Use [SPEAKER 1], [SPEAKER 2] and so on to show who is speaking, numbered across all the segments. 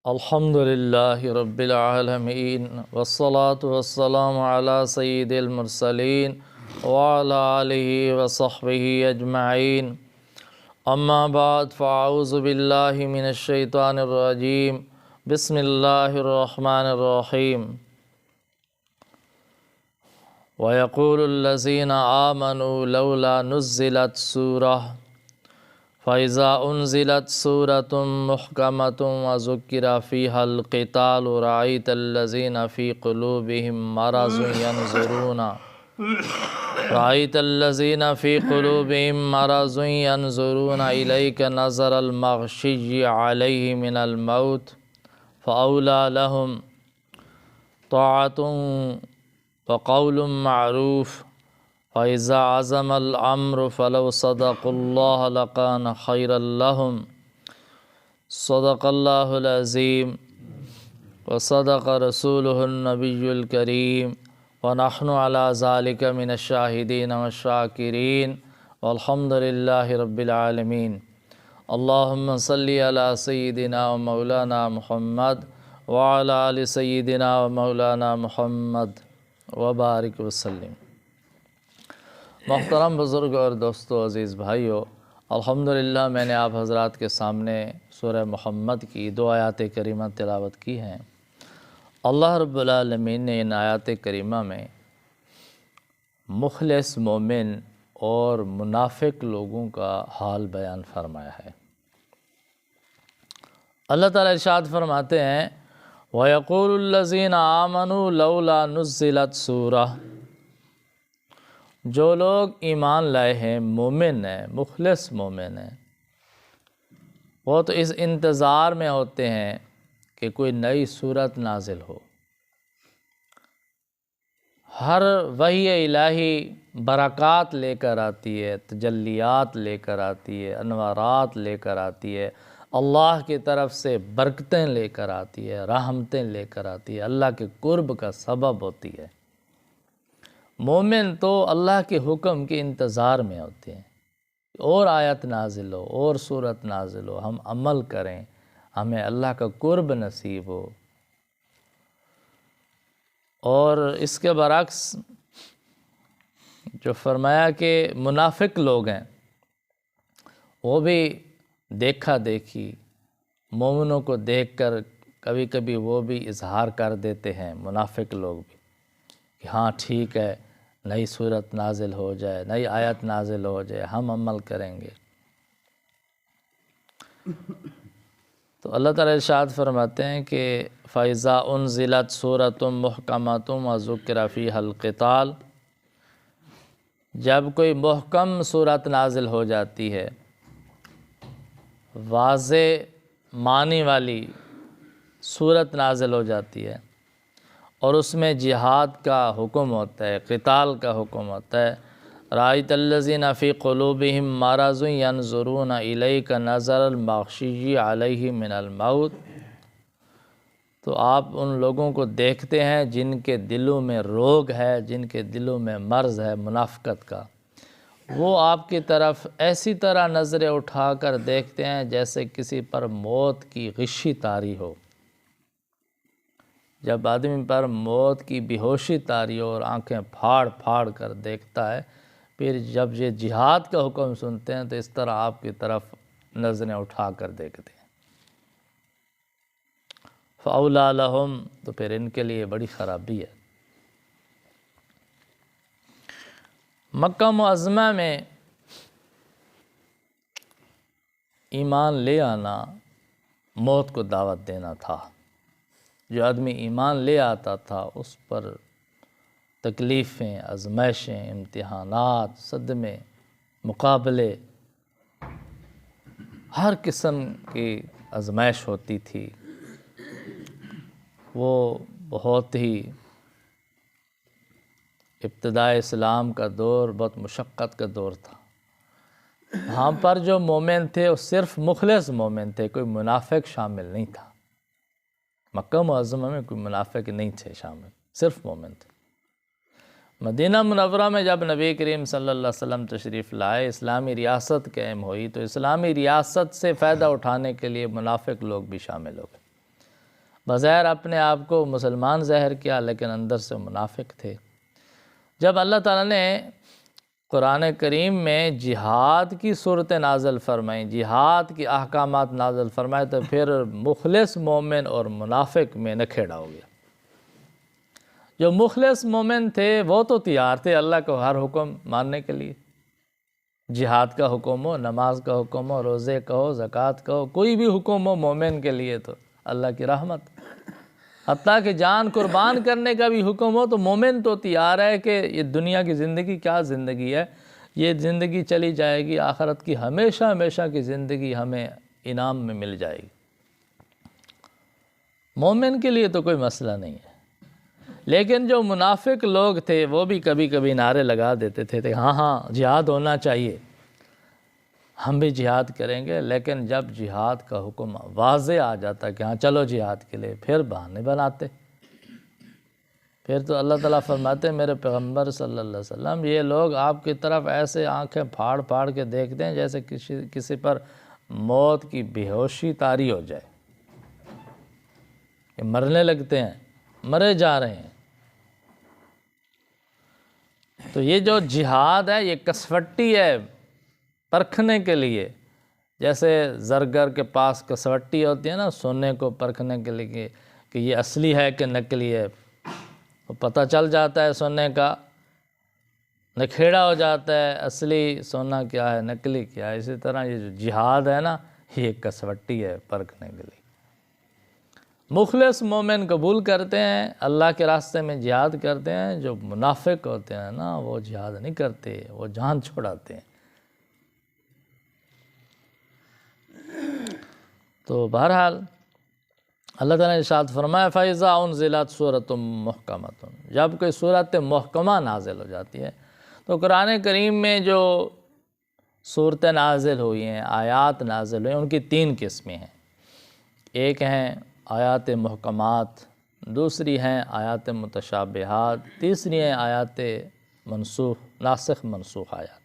[SPEAKER 1] الحمد لله رب العالمين والصلاة والسلام على سيد المرسلين وعلى آله وصحبه أجمعين. أما بعد فأعوذ بالله من الشيطان الرجيم. بسم الله الرحمن الرحيم. ويقول الذين آمنوا لولا نزلت سورة فإذا أنزلت سورة محكمة وذكر فيها القتال رأيت الذين في قلوبهم مرض ينظرون إليك نظر المغشي عليه من الموت فأولى لهم طاعة وقول معروف فإذا عزم الأمر فلو صدقوا الله لكان خيرا لهم. صدق الله العظيم وصدق رسوله النبي الكريم ونحن على ذلك من الشاهدين والشاكرين والحمد لله رب العالمين. اللهم صل على سيدنا ومولانا محمد وعلى آل سيدنا ومولانا محمد وبارک وسلم. محترم بزرگ اور دوستو، عزیز بھائیو، الحمدللہ میں نے آپ حضرات کے سامنے سورہ محمد کی 2 آیات کریمہ تلاوت کی ہیں. اللہ رب العالمین نے ان آیات کریمہ میں مخلص مومن اور منافق لوگوں کا حال بیان فرمایا ہے. اللہ تعالیٰ ارشاد فرماتے ہیں وَيَقُولُ الَّذِينَ آمَنُوا لَوْلَا نُزِّلَتْ سُورَةٌ، جو لوگ ایمان لائے ہیں، مومن ہیں، مخلص مومن ہیں، وہ تو اس انتظار میں ہوتے ہیں کہ کوئی نئی صورت نازل ہو. ہر وحی الہی برکات لے کر آتی ہے، تجلیات لے کر آتی ہے، انوارات لے کر آتی ہے، اللہ کی طرف سے برکتیں لے کر آتی ہے، رحمتیں لے کر آتی ہے، اللہ کے قرب کا سبب ہوتی ہے. مومن تو اللہ کے حکم کے انتظار میں ہوتے ہیں، اور آیت نازل ہو، اور صورت نازل ہو، ہم عمل کریں، ہمیں اللہ کا قرب نصیب ہو. اور اس کے برعکس جو فرمایا کہ منافق لوگ ہیں، وہ بھی دیکھا دیکھی مومنوں کو دیکھ کر کبھی کبھی وہ بھی اظہار کر دیتے ہیں، منافق لوگ بھی، کہ ہاں ٹھیک ہے، نئی صورت نازل ہو جائے، نئی آیت نازل ہو جائے، ہم عمل کریں گے. تو اللہ تعالیٰ ارشاد فرماتے ہیں کہ فَإِذَا أُنزِلَتْ سُورَةٌ مُحْكَمَةٌ وَذُكِّرَ فِيهَا الْقِتَالُ، جب کوئی محکم صورت نازل ہو جاتی ہے، واضح معنی والی صورت نازل ہو جاتی ہے، اور اس میں جہاد کا حکم ہوتا ہے، قتال کا حکم ہوتا ہے. رَأَيْتَ الَّذِينَ فِي قُلُوبِهِم مَّرَضٌ يَنظُرُونَ إِلَيْكَ نَظَرَ الْمَغْشِيِّ عَلَيْهِ مِنَ الْمَوْتِ، تو آپ ان لوگوں کو دیکھتے ہیں جن کے دلوں میں روگ ہے، جن کے دلوں میں مرض ہے منافقت کا. وہ آپ کی طرف ایسی طرح نظریں اٹھا کر دیکھتے ہیں جیسے کسی پر موت کی غشی طاری ہو. جب آدمی پر موت کی بے ہوشی طاری ہو اور آنکھیں پھاڑ پھاڑ کر دیکھتا ہے، پھر جب یہ جہاد کا حکم سنتے ہیں تو اس طرح آپ کی طرف نظریں اٹھا کر دیکھتے ہیں. فَأَوْلَىٰ لَهُمْ، تو پھر ان کے لیے بڑی خرابی ہے. مکہ معظمہ میں ایمان لے آنا موت کو دعوت دینا تھا. جو آدمی ایمان لے آتا تھا اس پر تکلیفیں، آزمائشیں، امتحانات، صدمے، مقابلے، ہر قسم کی آزمائش ہوتی تھی. وہ بہت ہی ابتدائے اسلام کا دور بہت مشقت کا دور تھا. وہاں پر جو مومن تھے وہ صرف مخلص مومن تھے، کوئی منافق شامل نہیں تھا. مکہ معظمہ میں کوئی منافق نہیں تھے شامل، صرف مومن تھے. مدینہ منورہ میں جب نبی کریم صلی اللہ علیہ وسلم تشریف لائے، اسلامی ریاست قائم ہوئی، تو اسلامی ریاست سے فائدہ اٹھانے کے لیے منافق لوگ بھی شامل ہو گئے. بظاہر اپنے آپ کو مسلمان ظاہر کیا لیکن اندر سے منافق تھے۔ جب اللہ تعالیٰ نے قرآن کریم میں جہاد کی صورت نازل فرمائیں، جہاد کی احکامات نازل فرمائے، تو پھر مخلص مومن اور منافق میں نکھیڑا ہو گیا۔ جو مخلص مومن تھے وہ تو تیار تھے اللہ کو ہر حکم ماننے کے لیے، جہاد کا حکم ہو، نماز کا حکم ہو، روزے کا ہو، زکوٰۃ کا ہو، کوئی بھی حکم ہو مومن کے لیے تو اللہ کی رحمت، حتیٰ کہ جان قربان کرنے کا بھی حکم ہو تو مومن تو تیار ہے کہ یہ دنیا کی زندگی کیا زندگی ہے، یہ زندگی چلی جائے گی، آخرت کی ہمیشہ ہمیشہ کی زندگی ہمیں انعام میں مل جائے گی۔ مومن کے لیے تو کوئی مسئلہ نہیں ہے، لیکن جو منافق لوگ تھے وہ بھی کبھی کبھی نعرے لگا دیتے تھے کہ ہاں جہاد ہونا چاہیے، ہم بھی جہاد کریں گے، لیکن جب جہاد کا حکم واضح آ جاتا کہ ہاں چلو جہاد کے لیے، پھر بہانے بناتے۔ پھر تو اللہ تعالیٰ فرماتے میرے پیغمبر صلی اللہ علیہ وسلم یہ لوگ آپ کی طرف ایسے آنکھیں پھاڑ پھاڑ کے دیکھتے ہیں جیسے کسی پر موت کی بے ہوشی طاری ہو جائے، کہ مرنے لگتے ہیں، مرے جا رہے ہیں۔ تو یہ جو جہاد ہے یہ کسوٹی ہے پرکھنے کے لیے، جیسے زرگر کے پاس کسوٹی ہوتی ہے نا سونے کو پرکھنے کے لیے کہ یہ اصلی ہے کہ نکلی ہے، وہ پتہ چل جاتا ہے سونے کا، نکھیڑا ہو جاتا ہے اصلی سونا کیا ہے نکلی کیا ہے۔ اسی طرح یہ جو جہاد ہے نا یہ کسوٹی ہے پرکھنے کے لیے۔ مخلص مومن قبول کرتے ہیں، اللہ کے راستے میں جہاد کرتے ہیں، جو منافق ہوتے ہیں نا وہ جہاد نہیں کرتے، وہ جان چھوڑاتے ہیں۔ تو بہرحال اللہ تعالیٰ نے ارشاد فرمایا فَإِذَا أُنزِلَتْ سُورَةٌ مُحْكَمَةٌ، جب کوئی صورت محکمہ نازل ہو جاتی ہے، تو قرآن کریم میں جو صورتیں نازل ہوئی ہیں، آیات نازل ہوئی ہیں، ان کی 3 قسمیں ہیں۔ ایک ہیں آیات محکمات، دوسری ہیں آیات متشابہات، تیسری ہیں آیات ناسخ منسوخ آیات۔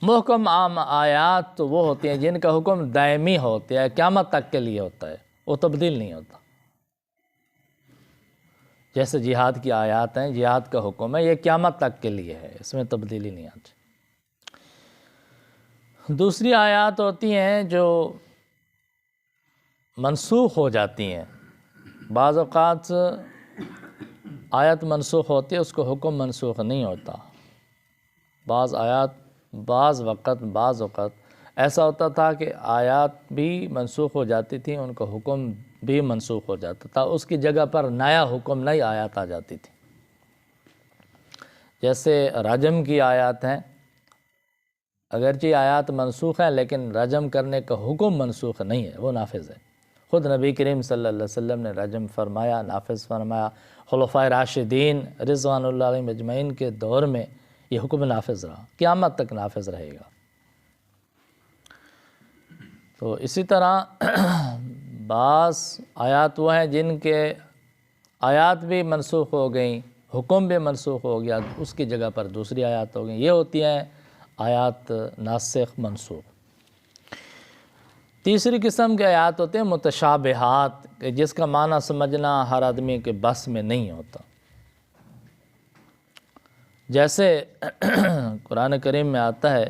[SPEAKER 1] محکم عام آیات تو وہ ہوتی ہیں جن کا حکم دائمی ہوتا ہے، قیامت تک کے لیے ہوتا ہے، وہ تبدیل نہیں ہوتا۔ جیسے جہاد کی آیات ہیں، جہاد کا حکم ہے، یہ قیامت تک کے لیے ہے، اس میں تبدیلی نہیں آتی۔ دوسری آیات ہوتی ہیں جو منسوخ ہو جاتی ہیں، بعض اوقات آیت منسوخ ہوتی ہے اس کو حکم منسوخ نہیں ہوتا، بعض اوقات ایسا ہوتا تھا کہ آیات بھی منسوخ ہو جاتی تھیں، ان کا حکم بھی منسوخ ہو جاتا تھا، اس کی جگہ پر نیا حکم نئی آیات آ جاتی تھی۔ جیسے رجم کی آیات ہیں، اگرچہ آیات منسوخ ہیں لیکن رجم کرنے کا حکم منسوخ نہیں ہے، وہ نافذ ہے۔ خود نبی کریم صلی اللہ علیہ وسلم نے رجم فرمایا، نافذ فرمایا، خلفائے راشدین رضوان اللہ علیہم اجمعین کے دور میں یہ حکم نافذ رہا، قیامت تک نافذ رہے گا۔ تو اسی طرح بعض آیات وہ ہیں جن کے آیات بھی منسوخ ہو گئیں، حکم بھی منسوخ ہو گیا، اس کی جگہ پر دوسری آیات ہو گئیں، یہ ہوتی ہیں آیات ناسخ منسوخ۔ تیسری قسم کے آیات ہوتے ہیں متشابہات، کہ جس کا معنی سمجھنا ہر آدمی کے بس میں نہیں ہوتا۔ جیسے قرآن کریم میں آتا ہے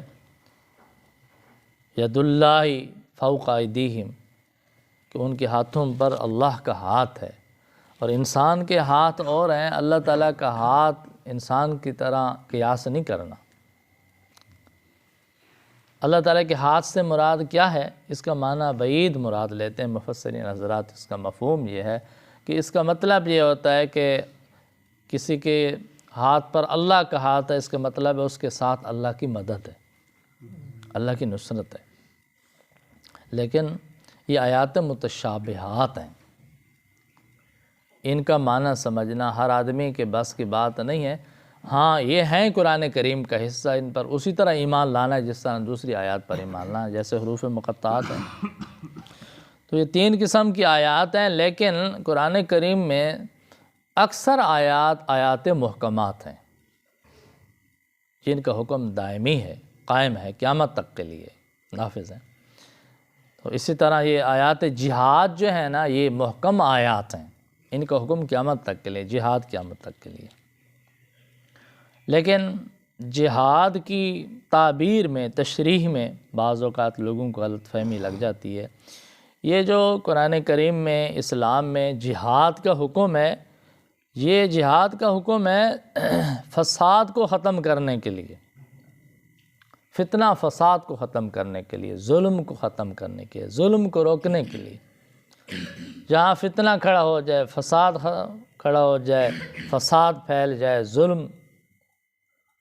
[SPEAKER 1] ید اللہ فوق ایدیہم، کہ ان کے ہاتھوں پر اللہ کا ہاتھ ہے، اور انسان کے ہاتھ اور ہیں، اللہ تعالیٰ کا ہاتھ انسان کی طرح قیاس نہیں کرنا۔ اللہ تعالیٰ کے ہاتھ سے مراد کیا ہے، اس کا معنی بعید مراد لیتے ہیں مفسرین حضرات۔ اس کا مفہوم یہ ہے کہ اس کا مطلب یہ ہوتا ہے کہ کسی کے ہاتھ پر اللہ کا ہاتھ ہے، اس کا مطلب ہے اس کے ساتھ اللہ کی مدد ہے، اللہ کی نصرت ہے۔ لیکن یہ آیات متشابہات ہیں، ان کا معنی سمجھنا ہر آدمی کے بس کی بات نہیں ہے۔ ہاں یہ ہیں قرآن کریم کا حصہ، ان پر اسی طرح ایمان لانا ہے جس طرح دوسری آیات پر ایمان لانا ہے، جیسے حروف مقطعات ہیں۔ تو یہ 3 قسم کی آیات ہیں، لیکن قرآن کریم میں اکثر آیات محکمات ہیں جن کا حکم دائمی ہے، قائم ہے، قیامت تک کے لیے نافذ ہے۔ تو اسی طرح یہ آیات جہاد جو ہیں نا یہ محکم آیات ہیں، ان کا حکم قیامت تک کے لیے، جہاد قیامت تک کے لیے۔ لیکن جہاد کی تعبیر میں، تشریح میں بعض اوقات لوگوں کو غلط فہمی لگ جاتی ہے۔ یہ جو قرآن کریم میں، اسلام میں جہاد کا حکم ہے، یہ جہاد کا حکم ہے فساد کو ختم کرنے کے لیے، فتنہ فساد کو ختم کرنے کے لیے، ظلم کو ختم کرنے کے لیے، ظلم کو روکنے کے لیے۔ جہاں فتنہ کھڑا ہو جائے، فساد کھڑا ہو جائے، فساد پھیل جائے، ظلم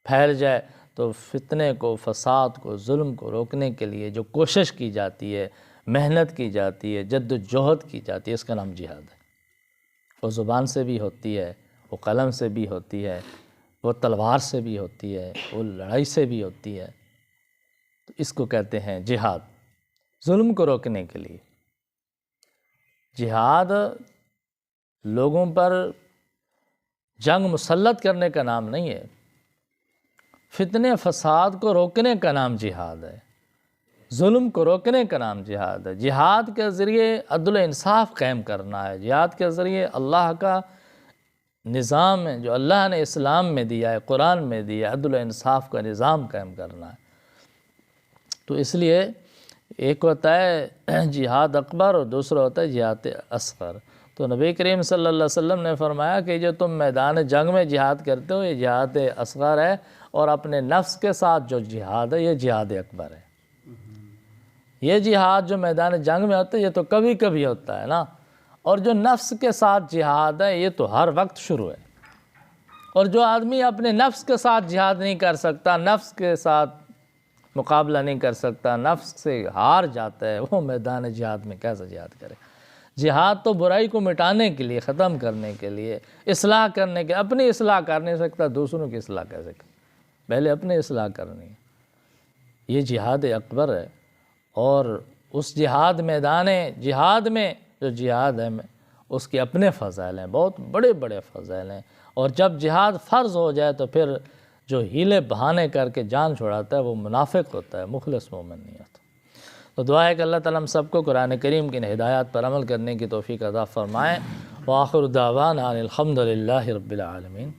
[SPEAKER 1] پھیل جائے، تو فتنے کو، فساد کو، ظلم کو روکنے کے لیے جو کوشش کی جاتی ہے، محنت کی جاتی ہے، جد و جہد کی جاتی ہے، اس کا نام جہاد ہے۔ وہ زبان سے بھی ہوتی ہے، وہ قلم سے بھی ہوتی ہے، وہ تلوار سے بھی ہوتی ہے، وہ لڑائی سے بھی ہوتی ہے، تو اس کو کہتے ہیں جہاد، ظلم کو روکنے کے لیے۔ جہاد لوگوں پر جنگ مسلط کرنے کا نام نہیں ہے، فتنے فساد کو روکنے کا نام جہاد ہے، ظلم کو روکنے کا نام جہاد ہے۔ جہاد کے ذریعے عدل و انصاف قائم کرنا ہے، جہاد کے ذریعے اللہ کا نظام ہے جو اللہ نے اسلام میں دیا ہے، قرآن میں دیا ہے، عدل و انصاف کا نظام قائم کرنا ہے۔ تو اس لیے ایک ہوتا ہے جہاد اکبر اور دوسرا ہوتا ہے جہاد اصغر۔ تو نبی کریم صلی اللہ علیہ وسلم نے فرمایا کہ جو تم میدان جنگ میں جہاد کرتے ہو یہ جہاد اصغر ہے، اور اپنے نفس کے ساتھ جو جہاد ہے یہ جہاد اکبر ہے۔ یہ جہاد جو میدان جنگ میں ہوتا ہے یہ تو کبھی کبھی ہوتا ہے نا، اور جو نفس کے ساتھ جہاد ہے یہ تو ہر وقت شروع ہے۔ اور جو آدمی اپنے نفس کے ساتھ جہاد نہیں کر سکتا، نفس کے ساتھ مقابلہ نہیں کر سکتا، نفس سے ہار جاتا ہے، وہ میدان جہاد میں کیسے جہاد کرے؟ جہاد تو برائی کو مٹانے کے لیے، ختم کرنے کے لیے، اصلاح کرنے کے، اپنی اصلاح کر نہیں سکتا دوسروں کی اصلاح کیسے کرے؟ پہلے اپنی اصلاح کرنی ہے۔ یہ جہاد اکبر ہے، اور اس جہاد میدان جہاد میں جو جہاد ہے اس کے اپنے فضائل ہیں، بہت بڑے بڑے فضائل ہیں۔ اور جب جہاد فرض ہو جائے تو پھر جو ہیلے بہانے کر کے جان چھڑاتا ہے وہ منافق ہوتا ہے، مخلص مومن نہیں ہوتا۔ تو دعا ہے کہ اللہ تعالیٰ ہم سب کو قرآن کریم کی ہدایات پر عمل کرنے کی توفیق عطا فرمائیں۔ وآخر دعوانا ان الحمد للہ رب العالمین۔